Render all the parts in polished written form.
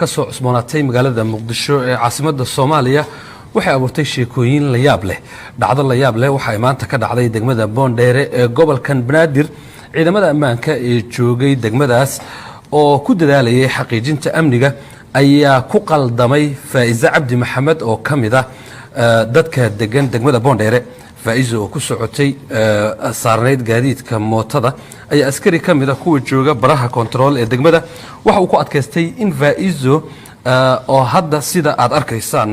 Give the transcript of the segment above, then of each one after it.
ka soo cusboonaatay magaalada Muqdisho ee caasimadda Soomaaliya waxay abuurtay sheekooyin la yaab leh dhacdo la yaab leh waxa maanta ka dhacday degmada Boondheere ee gobolkan Banaadir ciidamada ammaanka ee joogay degmadaas oo ku dadaalayay xaqiijinta amniga ayaa ku qaldamay Faa'iiza Cabdi Maxamed oo kamid ah dadka degan degmada Boondheere Faa'iizo oo ku socotay saarneyd gaadiidka mootada ayaa askari kamid ah kuwa jooga baraha control ee degmada waxa uu ku adkaystay in Faa'iizo oo hadda sida aad arkaysaan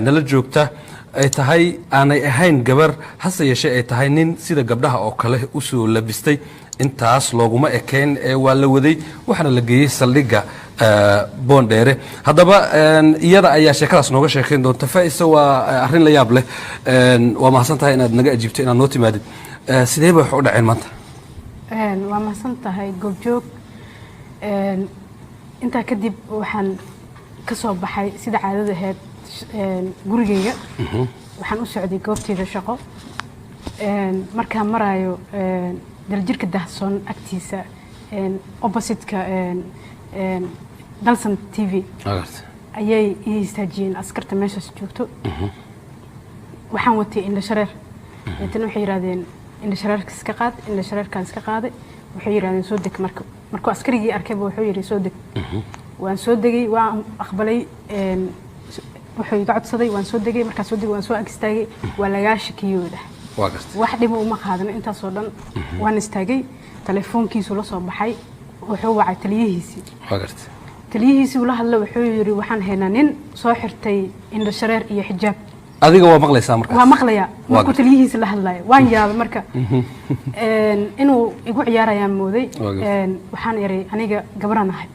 nala joogta ay tahay aanay ahayn gabar hase yeeshee ay tahay nin sida gabdhaha oo kale u soo labistay intaas looguma ekeen waa la waday waxana la geeyay saldhigga Boondheere haddaba iyada ayaa sheekadaas nooga sheekayn doonta Faa'iiso waa arrin la yaab leh waa mahadsantahay inaad naga ajiibto inaad noo timaadid sidee bay wax u dhaceen maanta waa mahadsantahay goobjoog intaa kadib waxaan ka soo baxay sida caadada ahayd gurigeyga waxaan u socday goobtayda shaqo markaan marayo daljirka dahsoon agtiisa opposite-ka Dalsan TV ayay ii istaajiyeen askarta meeshaas joogto waxaan watay indha shareer intan waxay yiraahdeen indha shareerka iska qaad indha shareerkaan iska qaaday waxay yiraahdeen soo deg markuu askarigii arkay wuxuu yiri soo deg waan soo degay waan aqbalay wuxuu iga codsaday waan soo degay markaas soo degay waan soo agstaagay waa laga shakiyooda wax dhib uma qaadan intaas oo dhan waan istaagay telefoonkiisu la soo baxay wuxuu wacay taliyihiisi ula hadla wuxuu yiri waxaan haynaa nin soo xirtay indha shareer iyo xijaab adiga waa maqlaysaa markaas waa maqlaya markuu taliyihiisi la hadlayo waan yaabay marka inuu igu ciyaarayaan mooday waxaan yaray aniga gabaraan ahay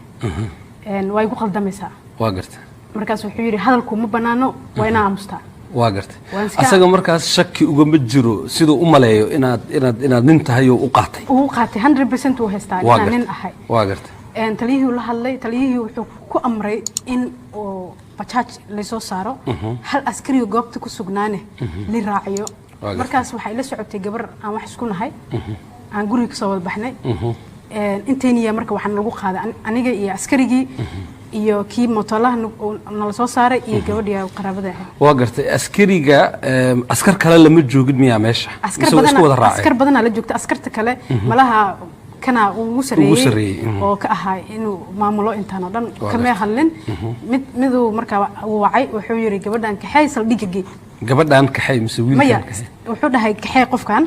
waa igu qaldamaysaa waa gartay markaas wuxuu yiri hadalku ma banaano waa inaa aamustaa waa gartay asaga markaas shaki uga ma jiro sidoo u maleeyo inaad nin tahay oo u qaatay 100% uu haystaa inaan nin ahay waa gartay taliyihii la hadlay taliyihii wuxuu ku amray in oo bajaaj la soo saaro hal askari goobta ku sugnaane li raaciyo markaas waxay la socotay gabar aan wax isku nahay aan guriga soo wada baxnay inteeniya marka waxaan lagu qaaday aniga iyo askarigii iyo kii mootolaha nala soo saaray iyo gabadhiya qaraabada waa gartay askariga askar kale lama joogin miyaa meesha askar badan la joogta askarta kale malaha kana ugu sareeyay oo ka ahaa inuu maamulo intaan oo dhan kama hadlin miduu marka wacay wuxuu yiri gabadhan kaxay saldhigay gabadhan kaxay mise wiilkan kaxay wuxuu dhahay kaxay qofkan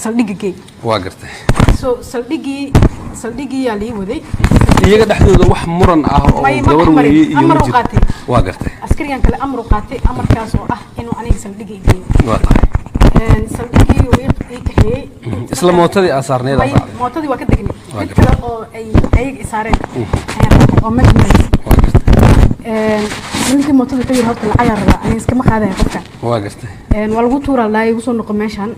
saldhigay waa gartay soo saldhigii yaa lii waday iyaga dhaxdooda wax muran ah oo gabar weeyay iyo amar qaatay waa gartay askarigan kale amar qaatay amarkaas oo ah inuu aniga saldhigay waa tahay saldhigii uu ii kaxeeyay isla mootadii asaarneeda mootadii waa ka degnay mid kale oo ay isaareen oo majlis ninkii mootada wuxuu yiri horta lacag rabaa aniga iska ma qaadayo qofkan waa gartay waa lagu tuuraa laay ugu soo noqo meeshan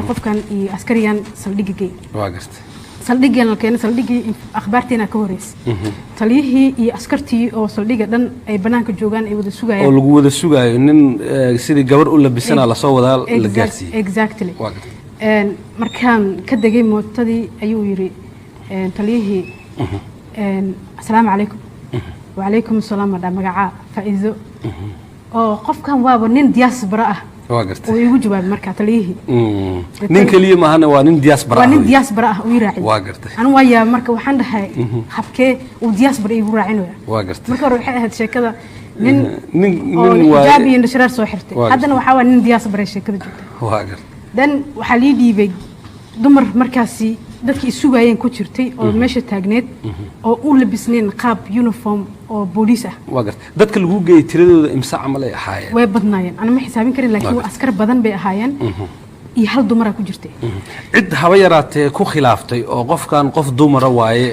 qofkan iyo askarigan saldhigay waa gartay saldhigii la keenay saldhigii akhbaartiina ka horeysay taliyihii iyo askartii oo saldhiga dhan ay banaanka joogaan ay wada sugayaan oo lagu wada sugayo nin sidii gabar u labisana la soo wadaa la gaarsiiyay exactly markaan ka degay mootadii ayuu yiri taliyihii assalaamu calaykum وعليكم السلام ورحمة الله فإذا قفكم وابو نين دياسبرا واقرت ويجوا جواب مركز تليه نين كليه ما هنا ونين دياسبرا ونين دياسبرا ويراعي واقرت أنا ويا مركز وحنا هاي حبكة ودياسبرا يراعينه واقرت مركز روح هذا الشيء كذا نين جابي النشرات سوحرتي هذا أنا وحاول نين دياسبرا الشيء كذا جدا واقرت دن وحليدي بي دمر مركزي dadkii sugayeen ku jirtay oo meesha taagneed oo u labisneen qaab uniform oo booliis ah waa gartay dadka lagu geeyay tiradooda imsa amal ay ahaayeen way badnaayeen ana ma xisaabin karin laakiin askar badan bay ahaayeen iyo hal dumar ku jirtay cid haba yaraatee ku khilaaftay oo qofkan qof dumar waaye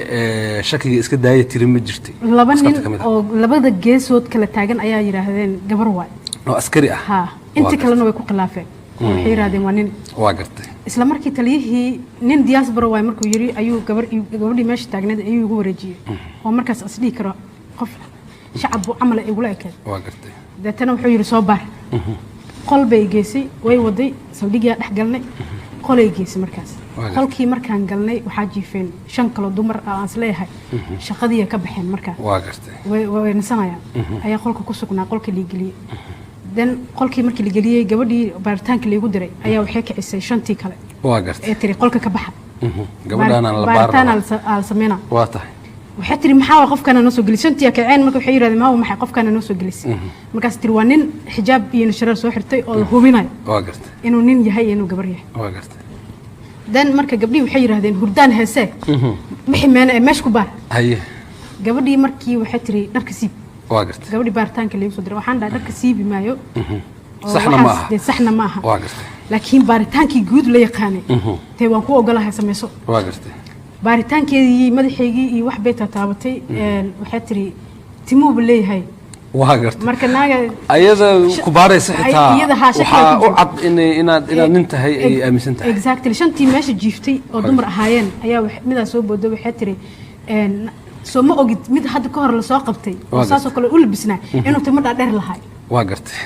shakiga iska daayay tiri ma jirtay laba nin oo labada geesood kala taagan ayaa yiraahdeen gabar waay oo askari ah ha inta kalena way ku khilaafeen waxay yiraahdeen waa nin waa gartay isla markii taliyihii nin diaspora way markuu yiri ayuu gabadhii meesha taagneed ayuu ugu wareejiyay oo markaas asdii karo qof shacab amal ay ugu leeyahay waa gartay dadana wuxuu yiri soo baar qol bay geesay way waday saldhigiya dhex galnay qolay geesay markaas qolkii markaan galnay waxaa jiifeen 5 kale dumar aan isleeyahay shaqadii ka baxeen markaa waa gartay way nasanayaan ayaa qolka ku sugnaa qolka la geliyay dan qolkii markii la geliyay gabadhii baaritaanka lagu diray ayaa waxay kicisay 5tii kale waa gartay ee tiri qolka ka baxa gabadhaan la baaritaan al sameena waa tahay waxay tiri maxaa qofkana noo soo gelisay 5tii kaceen marka waxay yiraahdeen ma maxay qofkana noo soo gelisay markaas tiri waa nin xijaab iyo sharar soo xirtay oo hubinay waa gartay inuu nin yahay inuu gabar yahay waa gartay dan marka gabdhii waxay yiraahdeen hurdaan heese wixii meesh ku baar haye gabadhii markii waxay tiri dharka siib waa gartay gabadhii baaritaanka lagu soo diray waxaan dhahay dharka siibi maayo saxna ma aha waa gartay laakiin baaritaankii guud la yaqaanay tee waan ku ogolahay sameeso waa gartay baaritaankeedii madaxeygii iyo wax bay taabatay waxay tiri timuuba leeyahay waa gartay marka naaga ayada ku baaraysa xitaa waxa u cad inaad nin tahay ay aaminsan tahay exactly 5tii meesha jiiftay oo dumar ahaayeen ayaa midaa soo booday waxay tiri soo ma ogid mid hadda ka hor la soo qabtay oo saasoo kale u labisnaa inuu timo dheer lahaay waa gartay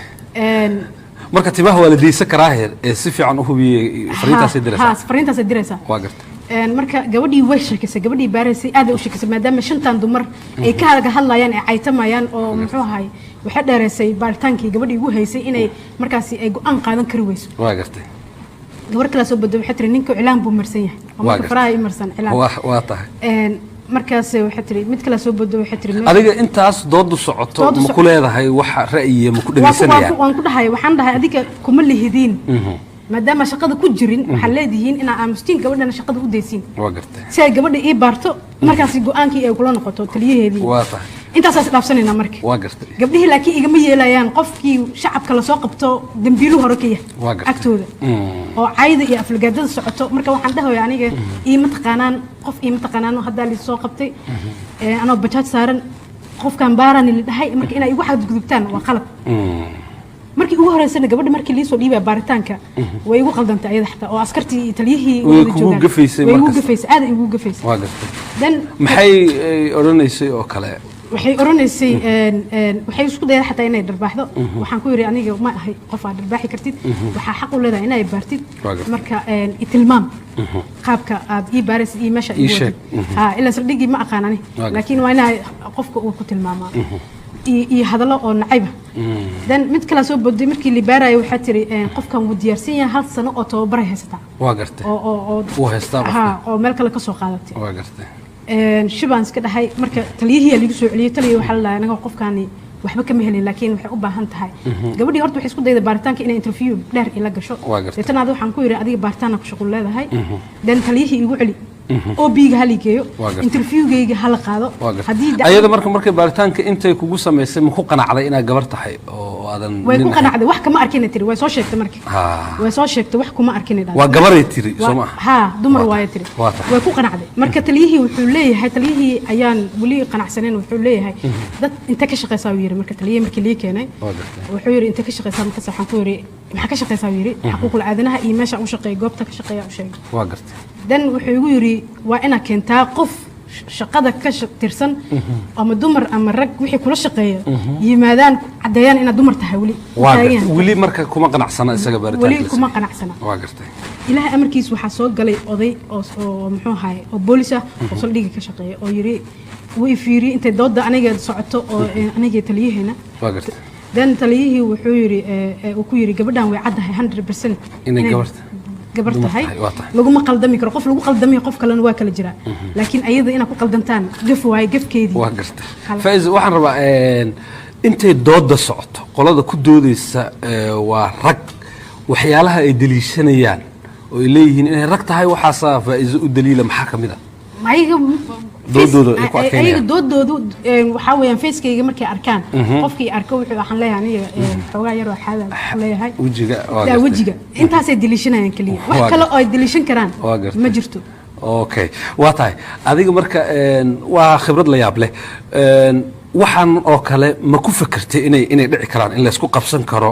marka timaha waa la diisan karaa ee si fiican u hubiyay fariintaas diraysa waa gartay marka gabadhii way sheekisay gabadhii baaraysay aad u sheekisay maadaama 5tan dumar ay ka hadlayaan ay caytamayaan oo muxuu ahay waxa dheereysay baaritaankii gabadhii ugu haysay inay markaasi ay go'aan qaadan kari weyso waa gartay gabar kala soo baday waxay tiri ninka cilaan buu marsan yahay oo marka faraha ay marsan cilaan waa tahay markaas waxay tiri mid kala soo baday waxay tiri adiga intaas doodu socoto ma ku leedahay waxa ra'yiga ma ku dhageysanayaan waan ku dhahay waxaan dhahay adiga kuma lihidiin maadaama shaqada ku jirin waxa leedihiin in aamustiin gabadhana shaqada u deysiin waa gartay si ay gabadha ii baarto markaas go'aankii ay kula noqoto taliyaheedii waa tahay intaas dhaafsanayna markii waa gartay gabdhihii laakiin igama yeelayaan qofkii shacabka la soo qabto dambiilu hore ka yahay agtooda oo cayda iyo aflagaadada socoto marka waxaan dhahayaa aniga ii mataqaanaan qof ii mataqaanaan hadda la soo qabtay anoo bajaaj saaran qofkan baarani la dhahay marka inay igu xadgudubtaan waa qalad markii ugu horeysana gabadha markii la soo dhiibay baaritaanka way igu qaldantay ayada xataa oo askartii taliyihii way ugu gafaysay aad ay ugu gafaysay waa gartay dan maxay oranaysay oo kale waxay oranaysay waxay isku dayday xataa inay darbaaxdo waxaan ku yiri aniga ma ahay qof aad darbaaxi kartid waxa xaq u leedahay inay baartid marka itilmaam qaabka aad ii baaraysid ii meesha ii wadid ila saldhigi ma aqaanani laakiin waa inay qofka uu ku tilmaamaa iyo hadallo oo nacayba dan mid kala soo boday markii la baarayo waxa tiri qofkan uu diyaarsan yahay 1 sano oo tababar haysta waa gartay oo haysta oo meel kale ka soo qaadatay waa gartay shibans ka dhahay marka taliyihii lagu soo celiyay taliye waxa la anaga qofkani waxba kama helin laakiin waxay u baahan tahay gabadhii horta waxay isku dayday baaritaanka inay interview dheer ila gasho deetana waxaan ku yiri adiga baaritaanka ku shaqo leedahay dan taliyihii igu celi oo biiga haligeeyo interviewgayga hala qaado hadii ayada markay baaritaanka intay kugu sameysay ma ku qanacday inaad gabar tahay oo aadan way ku qanacday wax kama arkin tiri way soo sheegtay markii way soo sheegtay wax kuma arkin waa gabaray tiri Soomaa dumar way tiri way ku qanacday marka taliyihii wuxuu leeyahay taliyihii ayaan wali qanacsaneen wuxuu leeyahay dad inta ka shaqeysaa uu yiri marka taliyihii markii la keenay wuxuu yiri inta ka shaqeysaa marka saxan ku yiri maxaa ka shaqeysaa uu yiri xuquuqul aadanaha iyo meesha uu shaqeeyo goobta ka shaqeeya uu sheegay waa gartay dan wuxuu igu yiri waa ina keentaa qof shaqada ka tirsan ama dumar ama rag wixii kula shaqeeya yimaadaan cadeeyaan ina dumar tahay wali marka kuma qanacsana isaga baaritaanka wali kuma qanacsana waa gartay ilaahay amarkiis waxa soo galay oday oo muxuu ahay oo booliis ah oo saldhiga ka shaqeeya oo yiri way fiiri intay dooda aniga socoto oo aniga taliyaheena waa gartay dan taliyihii wuxuu yiri uu ku yiri gabadhan way caddahay 100% inay gabar tahay laguma qaldami karo qof lagu qaldamiyo qof kalena waa kala jira laakiin ayada ina ku qaldantaan gaf waay gafkeedii waa gartay faiz waxaan rabaa intay dooda socoto qolada ku doodaysa waa rag waxyaalaha ay daliishanayaan oo ay leeyihiin inay rag tahay waxaasa faiz u daliila maxaa kamid ah doodoodu waxaa weeyaan facekayga markay arkaan qofkii arko wuxuu waxaan leeyahay aniga xoogaa yar oo xaada leeyahay wejiga intaasay daliishanayaan kaliya wax kale oo ay daliishan karaan ma jirto okay waa tahay adiga marka waa khibrad la yaab leh waxaan oo kale ma ku fikirtay inay dhici karaan in la isku qabsan karo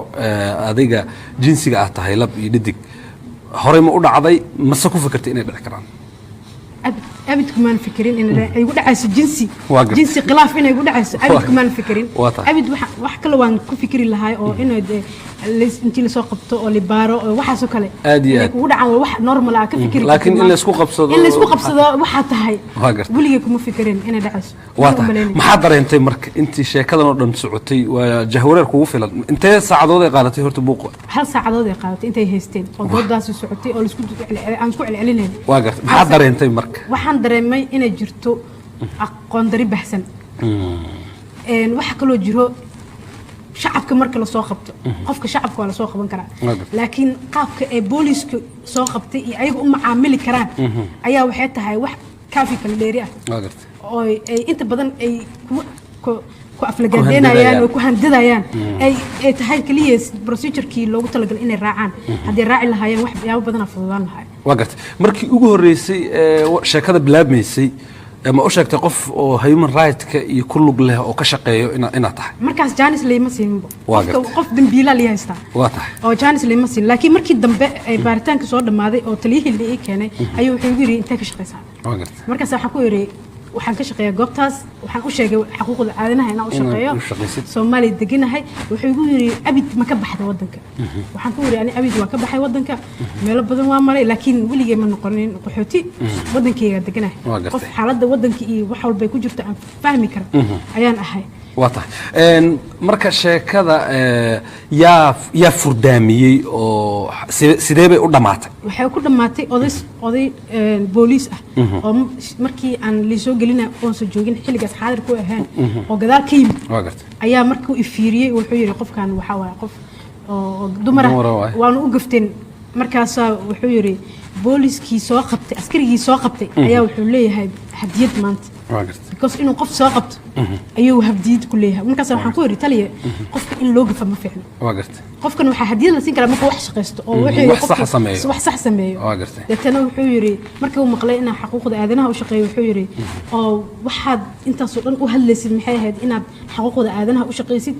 adiga jinsiga ah tahay lab iyo dhidig horey ma u dhacday mase ku fikirtay inay dhici karaan أبد كمان فكرين إن يقول عايز جنسي خلاف إنه يقول عايز أبد كمان فكرين أبد واحد كله وان كفكر لهاي أو إنه أنتي اللي سوقبته أو اللي بارو أو واحد سوكله يقول عن واحد نورمال على كفكر لكن اللي سوق قبصة واحد تهاي ولي كم فكرين إنه دعس ما حضر أنت مرك أنت شيء كذا نقدر نسعتي وجهورة كوفي أنت ساعدوا ذي قالتي هرت بوق هل ساعدوا ذي قالتي أنت هستين وضد داس سعتي أو السكوت عن سكوت علينا واقف ما حضر أنت مرك وحن مي إنا جرتو قندري بحسن وحكلو جرو شعبك مركل لو سو قبطو قفك شعبك ولا سو قبن كرا لكن قابك بوليسك سو قبتي ايغو معاملي كران ايا waxay tahay wax kaafi kala dheeri ah oo ay inta badan ay ku aflagaadeenayaan oo ku handadayaan ay tahay kaliya procedure-kii loogu talagalay inay raacaan hadii raaci lahaayeen wax yaabo badan afududaan lahaay waqti markii ugu horeysay sheekada bilaabmaysay ما أشكت قف أو human right كل له أو كشقي إن تح. مركز جانس اللي مسين. قف دمبيلا اللي هيستا. واضح. أو جانس اللي مسين لكن مركز دمب بارتان كسر دم هذا أو تليه اللي إيه كانه أيوه حيقولي أنت كشقي صار. واضح. مركز حكوري وحن كشقي قبتاس وحن أشجع حقوق العادنا هنا أشقيه. سومالي دقينا هاي وحيقولي أبيد مكب حدا ودنك. وحن كوري يعني أبيد مكب حدا ودنك. ميل بدن وامري لكن ولي من قرنين قحوتي ودنك دقينا. قف حالة ودنك إيه وحول بيكون جرت عن فهمي كرم. أيان أحي. واضح. مركز كذا يا فردامي أو سيدابي قدامات. وحيو قداماتي أضي بوليس أو مركي عن اللي سو قلنا قنص جوجين حلقة جالس حاضر كوه هان وقدر كيم. أيا مركو إفيري والحير قف كان وحوا قف دمرة وأنا وقفتين مركز وحيري بوليس كي ساقبت عسكري كي ساقبت أيا وحوليه هاي هديت مانت. because إنه قف ساقبت أيوه هبديد كلها ونكسر وحن كوري تلي قف إن لوج فما فعله واقرت قف كانوا حديد لسين كلام مكو وحش قست أو وح صح سميه وح صح سميه واقرت لكنه وحيري مركب مقلقنا حقوق آذنها وشقي وحيري أو واحد أنت صورن وهلس المحياه هاد إن حقوق آذنها وشقي سيد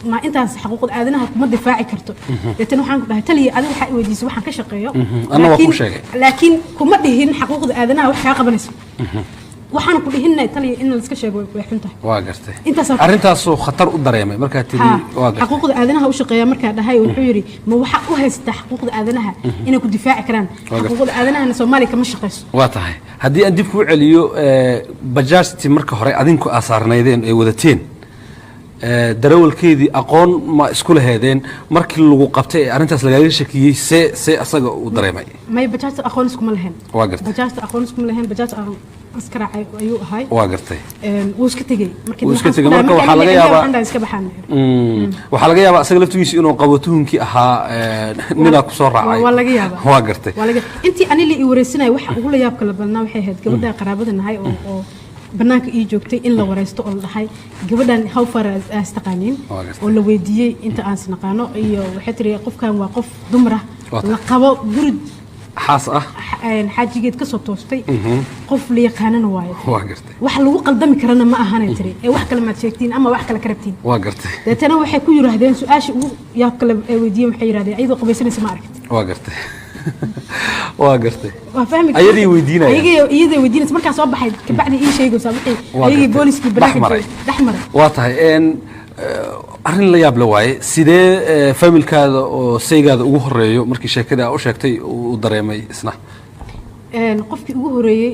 ما أنت حقوق آذنها كم دفاعي كرتو لكنه وحن به تلي أنا حق وديس وحن كشقيه لكن كم دهين حقوق آذنها وحياة قبنس waxaan ku dhihinay taliya in la iska sheego way xuntahay waa gartay arintaas oo khatar u dareemay marka tiri waa gartay xuquuqda aadanaha u shaqeeya marka dhahay wuxuu yiri ma waxa u haysta xuquuqda aadanaha inay ku difaaci karaan xuquuqda aadanaha Soomaaliya kama shaqeyso waa tahay hadii aan dib ku celiyo bajaajti marka hore adinku asaarnaydeen ay wadateen darawalkeedii aqoon ma isku lahaydeen markii lagu qabtay arintaas lagaga shakiyay see asaga u dareemay may bajaajta aqoon isku ma lahayn waa gartay bajaajta aqoon isku ma lahayn bajaaj askar ayuu ahay waa gartay wuu iska tagay markii waxa laga yaabaa asaga laftigiisa inuu qabo tuhunkii ahaa nina ku soo raacay waa laga yaabaa waa gartay intii anili i wareysanaay waxa ugu la yaab kala badnaa waxay ahayd gabadha qaraabadanahay oo banaanka ii joogtay in la wareysto oo la dhahay gabadhan how far as taqaaniin oo la weydiiyay inta aan isnaqaano iyo waxay tiri qofkan waa qof dumar ah la qabo guri xaas ah xaajigeed ka soo toostay qof la yaqaanana waayo waa gartay wax lagu qaldami karana ma ahanay tiri ee wax kale ma sheegtiin ama wax kale karabtiin waa gartay dadana waxay ku yiraahdeen su'aasha ugu yaab kale ay weydiiyeen waxay yiraahdeen ayadoo qabaysanaysa ma aragtid waa gartay waa gartay waa fahmi ayadii weydiinay ayadii weydiinay marka soo baxay ka bacdi ii sheegaysaa wixii ayagii booliskii banaanka dhaxmaray waa tahay arrin la yaab la waaye sidee familkaada oo saygaada ugu horeeyo markii sheekada u sheegtay uu dareemay isna qofkii ugu horeeyay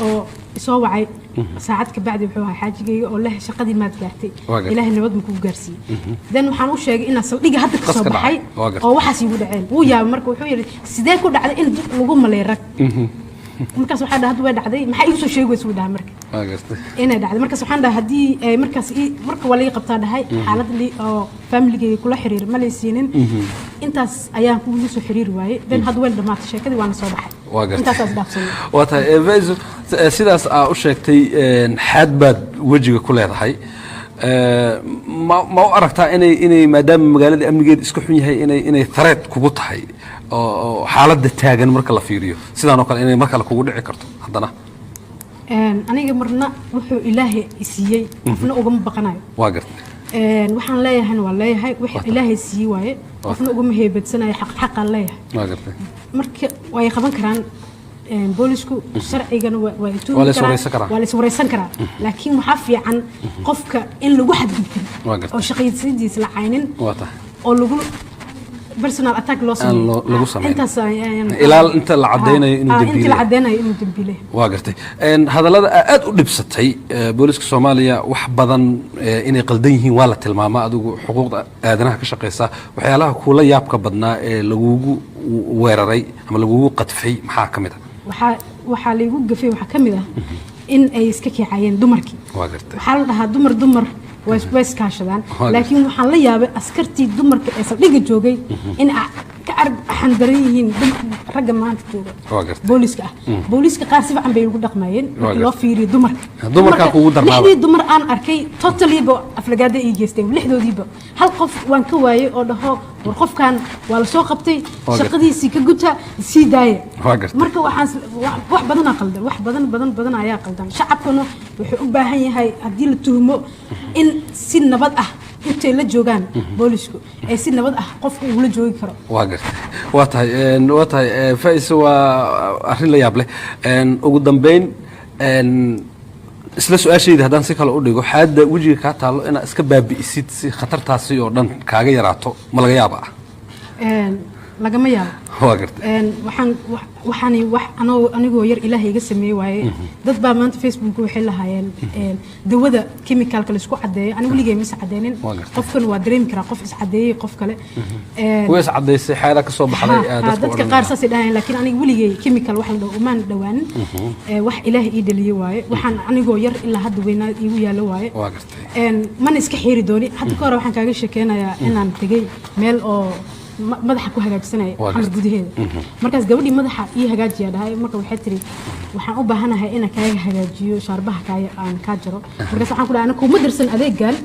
oo soo wacay saacad ka bacdi wuxuu ahaa xaajigayga oo leh shaqadii maad gaartay ilaahay nabad ma ku gaarsiiyay dan waxaan u sheegay in saldhiga hadda ka soo baxay oo waxaas igu dhaceen wuu yaabay marka wuxuu yiri sidee ku dhacday in lagu malay rag markaas waxaan dhahay way dhacday maxay igu soo sheegaysaa wuu dhahay marka inay dhacday markaas waxaan dhahay hadii markaas marka wali qabtaa dhahay xaalad li oo family-ga kula xiriir ma leeysiinin intaas ayaan ku soo xiriir waayay dan had way dhamaatay sheekadii waana soo baxay intaas dhaafsan waa tahay sidaas u sheegtay xad baad wajiga ku leedahay ma u aragtaa inay maadaama magaalada amnigeed isku xun yahay inay threat kugu tahay oo xaaladda taagan marka la fiiriyo sidaan oo kale inay marka kugu dhici karto haddana aniga marna wuxuu ilaahay siiyay qofna uga baqanayo waa gartay waxaan leeyahay waa leeyahay wax ilaahay siiyay waaye qofna uga heebadsanayo xaq leeyahay waa gartay marka way qaban karaan boolisku sharcigana waa intuu waa la iswareysan karaa laakiin waxa fiican qofka in lagu xadgudbin oo shaqadiisa la caynin oo lagu personal attack loo sameeyo intaas ilaa inta la cadeynayo inuu dambiile waa gartay hadallada aad u dhibsatay booliska Soomaaliya wax badan inay qaldan yihiin waa la tilmaamaa adigu xuquuqda aadanaha ka shaqeysa waxyaalaha kula yaabka badnaa ee lagu weeraray ama lagu qadfay maxaa kamid ah waxa lagu gafay waxa kamid ah in ay iska kicayeen dumarkii waa gartay waxa la dhahaa dumar ways kaashadaan laakiin waxaan la yaabay askartii dumarka ee saldhiga joogay in ka xandaran yihiin ragga maanta jooga booliska qaar si fiican bay ugu dhaqmayeen markii loo fiiriyo dumarka kugu darnaaba lixdii dumar aan arkay totally ba aflagaada ay geysteen lixdoodiiba hal qof waan ka waayay oo dhaho war qofkan waa la soo qabtay shaqadiisii ka guta sii daaya marka waxaan wax badan ayaa qaldan shacabkuna wuxuu u baahan yahay haddii la tuhmo in si nabad ah intay la joogaan boolisku ee si nabad ah qofku uu la joogi karo waa tahay Faiz waa arrin la yaab leh ugu dambeyn isla su'aashayda haddaan si kale u dhigo xaadda wajiga ka taalo inaad iska baabi'isid si khatartaasi oo dhan kaaga yaraato ma laga yaabaa lagama yaabo waa gartay waxaan anigoo yar ilaahay iga sameeyay waaye dad baa maanta Facebook waxay lahaayeen dawada chemicalka la isku cadeeyo anigu ligay mis cadeenin qofkan waa dareemi karaa qof is cadeeyay qof kale way is cadeysay xeera ka soo baxday dadka qaar saas dhahayn laakiin anigu ligay chemical wax la dhaw umaan dhawaan wax ilaahay ii dhaliyo waaye waxaan anigoo yar ilaa hadda weynaa iigu yaalo waaye waa gartay man iska xiri dooni hadda ka hor waxaan kaaga sheekeynayaa inaan tagay meel oo madaxa ku hagaajisanay xamar gudaheeda markaas gabadhii madaxa ii hagaajiya dhahay marka waxay tiri waxaan u baahanahay inaan kaaga hagaajiyo shaarbaha aan ka jaro markaas waxaan ku dhahay anagu ma dirsan adeegan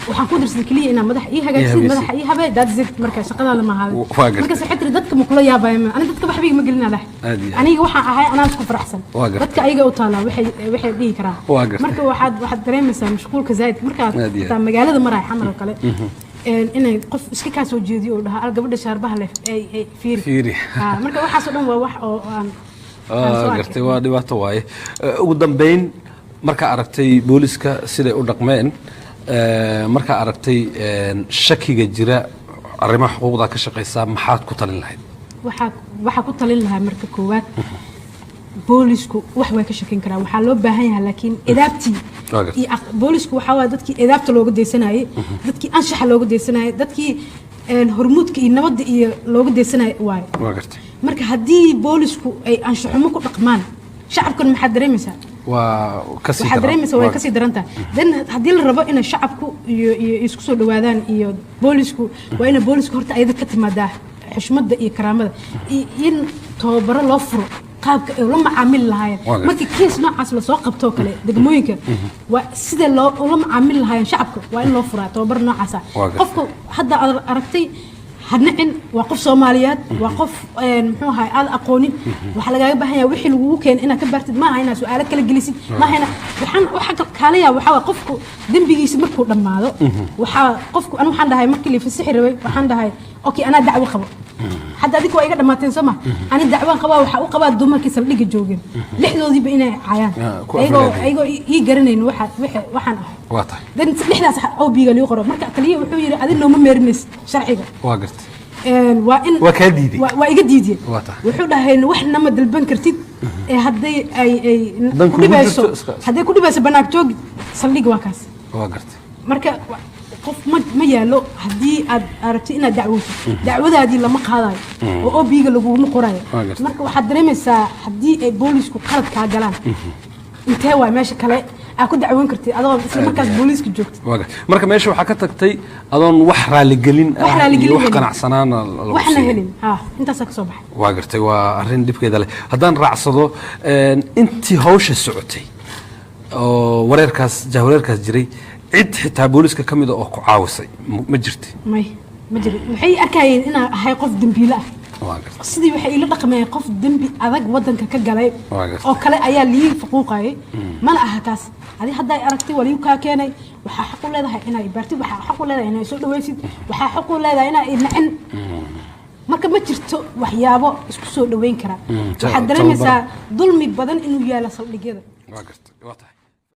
waxaan ku dirsan kaliya inaan madaxa ii hagaajiyo madaxa ii habay that's it marka shaqada lama hayo markaas waxay tiri dadka ma kula yaabay aniga dadka waxbiga ma gelina dhahay aniga waxaan ahay anaan isku faraxsan dadka ayaga u taala waxay dhihi karaan marka waxaad dareemaysaa mashquulka zaid marka magaalada maray xamar oo kale inay qof iska ka soo jeediyo oo dhaha gabadha shaarbaha leh ay fiiri marka waxaas oo dhan waa wax oo aan gartay waa dhibaato waaye ugu dambeyn marka aragtay booliska siday u dhaqmeen marka aragtay shakiga jira arrimaha xuquuqda ka shaqeysa maxaad ku talin lahayd waxa ku talin lahaa marka koowaad boolisku wax way ka shakin karaan waxaa loo baahan yahay laakiin idaabtii iyo boolisku waxa waa dadkii idaabta looga deysanayay dadkii anshaxa looga deysanayay dadkii hormuudka iyo nabadda iyo looga deysanayay waaye marka haddii boolisku ay anshaxumo ku dhaqmaan shacabkan maxaad dareemaysaa waxaad dareemaysaa way kasii darantahay dan haddii la rabo inay shacabku iyo isku soo dhawaadaan iyo boolisku waa inay boolisku horta ayada ka timaadaa xushmadda iyo karaamada in tababaro loo furo qaabka ay la macaamil lahaayeen markii kiis noocaas la soo qabto kale degmooyinka waa sida loo la macaamil lahaayeen shacabka waa in loo furaa tababar noocaas qofku hadda aragtay hadnacin waa qof Soomaaliyeed waa qof muxuu ahay aad aqoonin waxa laga baahan yahay wixii lagu keen inaad ka baartid ma aha inaad su'aalo kala gelisid ma aha waxa kaalaya waxa qofku dambigiisa markuu dhamaado waxa qofku anu waxaan dhahay markii la fasaxi rabay waxaan dhahay okay ana dacwo qabo hadda adigu way iga dhamaateen sama ani dacwaan qabaa waxa uu qabaa dumarkii saldhiga joogeen lixdoodiiba inay caayaan ayagoo ii garanayn waxaan ahay waa tahay dan lixdaas oo biiga liiga qoro marka kaliya wuxuu yiri adina ma meerinays sharciga waa gartay waa ka diiday waa iga diiday wuxuu dhahay wax nama dalban kartid haday ay ku dhibayso banaag joog saldhiga waa kaas waa gartay marka qof ma yaalo haddii aad aragtay inaad dacwooto dacwadaadii lama qaadayo oo obiga laguma qorayo marka waxaad dareemaysaa haddii ay boolisku qalad kaa galaan intee waay meesha kale aad ku dacwoon kartid adoo isla markaas booliska joogtid marka meesha waxaa ka tagtay adoon wax raaligelin iyo wax qanacsanaana waxna helin intaasaa ka soo baxay waa gartay waa arrin dhibkeeda leh haddaan raacsado intii hawsha socotay oo wareerkaas jiray cid xitaa booliska kamid oo ku caawisay ma jirtay ma jirin waxay arkayeen inaa ahay qof dambiile ah sidii waxay ila dhaqmayeen qof dambi adag wadanka ka galay oo kale ayaa lii faquuqayay mana aha kaas hadii hadda ay aragtay waliyo ka keenay waxa xaq u leedahay inay baartid waxa xaq u leedahay inay soo dhaweysid waxa xaq u leedahay inay nacin marka ma jirto waxyaabo isku soo dhaweyn kara waxaad dareemaysaa dulmi badan inuu yaalo saldhigyada waa gartay waa tahay